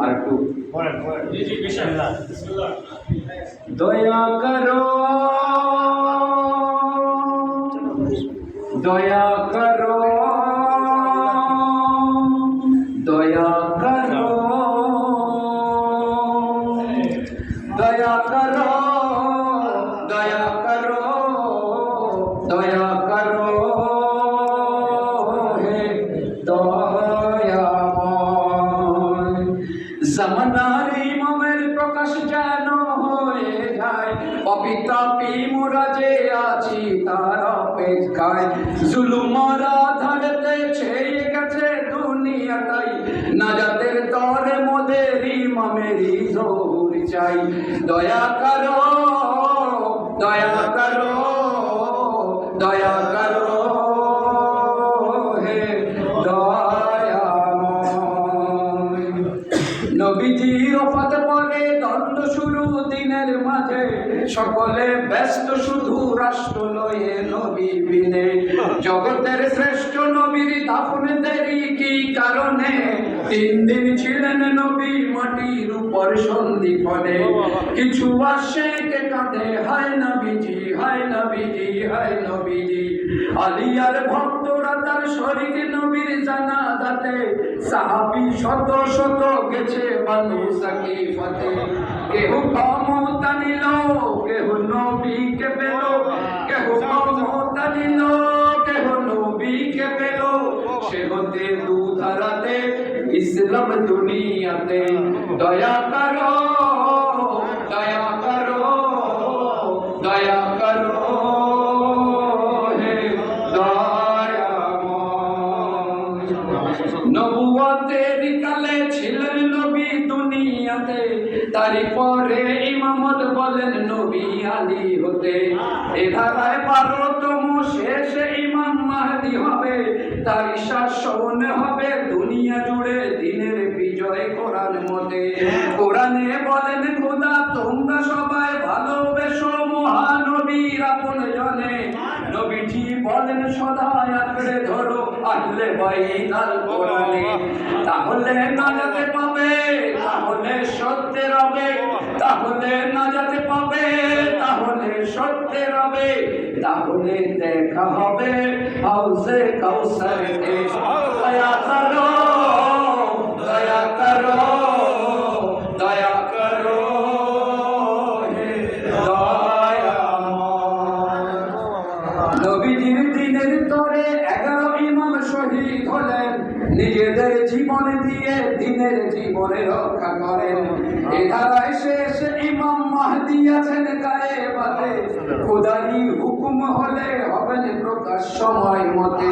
আর একটু দয়া করো দয়া করো দয়া করো দয়া করো দয়া করো দয়া করো হে দয়াময় জামানার ইমামের প্রকাশ যেন হয়ে যায় অবিতাপি মোরা যে আছি তার অপেক্ষায় জুলুমরা ধরতে ছেয়ে গেছে দুনিয়াটাই নাজাতের তরে মোদের ইমামেরই জোর চাই দয়া করো দয়া করো দয়া করো হে দয়াময় নবীজির ওফাত পরে দ্বন্দ্ব শুরু দিনের মাঝে সকলে ব্যস্ত শুধু রাষ্ট্র লয়ে নবী বিনে জগতের শ্রেষ্ঠ নবীর দাফন দেরি কি কারণে 3 দিন ছিলেন নবী মাটির উপর সন্ধিক্ষণে কিছু আশেকে কাঁদে হায় নবীজি হায় নবীজি হায় নবীজি আলিয়ার ভক্তরা তার শরীর নবীর জানাজাতে সাহাবী শত শত গেছে বানু সাকিফাতে কেহ ক্ষমতা নিল কেহ নবীকে পেল কেহ ক্ষমতা নিল কেহ নবীকে পেল সে হতে দুধারাতে ইসলাম দুনিয়াতে দয়া করো দয়া করো দয়া করো হে দয়াময় নবুয়তের কালে ছিলেন নবী দুনিয়াতে তারই পরে ইমামত বলেন নবী আলী হতে এ ধারায় 12তম শেষ ইমাম মাহদী হবে তার শাসন হবে দুনিয়া জুড়ে দিনের বিজয় কোরআন মতে কোরআনে বলেন খোদা তোমরা সবাই ভালোবেসো মহানবীর আপন জনে নবীজি বলেন সদা আঁকড়ে ধরো আহলে বাইত আল কোরআনে তাহলে নাজাতে পাবে তাহলে সত্যের হবে তাহলে নাজাতে পাবে তাহলে সত্যের হবে তাহলে দেখা হবে হাউজে কাউসারেতে দয়া করো দয়া করো দয়া করো হে দয়াময় নবীজির দিনের তরে 11 ইমাম শহীদ হলেন নিজেদের জীবন দিয়ে দিনের জীবনে রক্ষা করেন এ ধারায় শেষ ইমাম মাহদী আছেন গায়েবাতে খোদারি হুকুম হলে হবেন প্রকাশ সময় মতে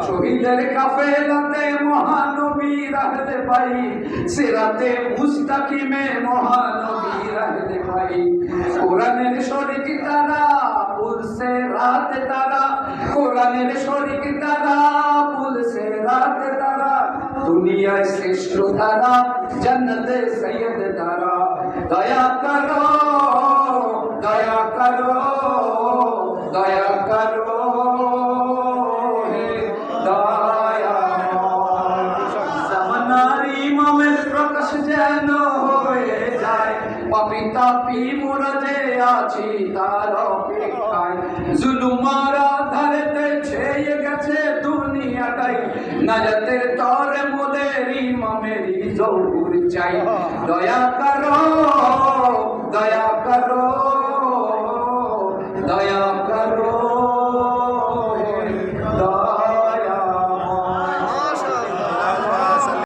শহীদের কাফেলাতে মহানবীর আহলে বাইত সিরাতে মুস্তাকিমে মহানবীর আহলে বাইত কোরআনের শরীক তারা পুলসে রাত তারা কোরআনের শরীক তারা পুলসে রাত তারা দুনিয়ায় শ্রেষ্ঠ তারা জান্নাতে সৈয়দ তারা দয়া করো দয়া করো দয়া করো হে দয়াময় জামানার ইমামের প্রকাশ যেন হয়ে যায় পাপিতাপি মোরা যে আছি তার অপেক্ষায় জুলুমারা ধরতে ছেয়ে গেছে দুনিয়াটাই নাজাতের তরে মোদের ইমামেরই জোর চাই দয়া করো দয়া করো দয়া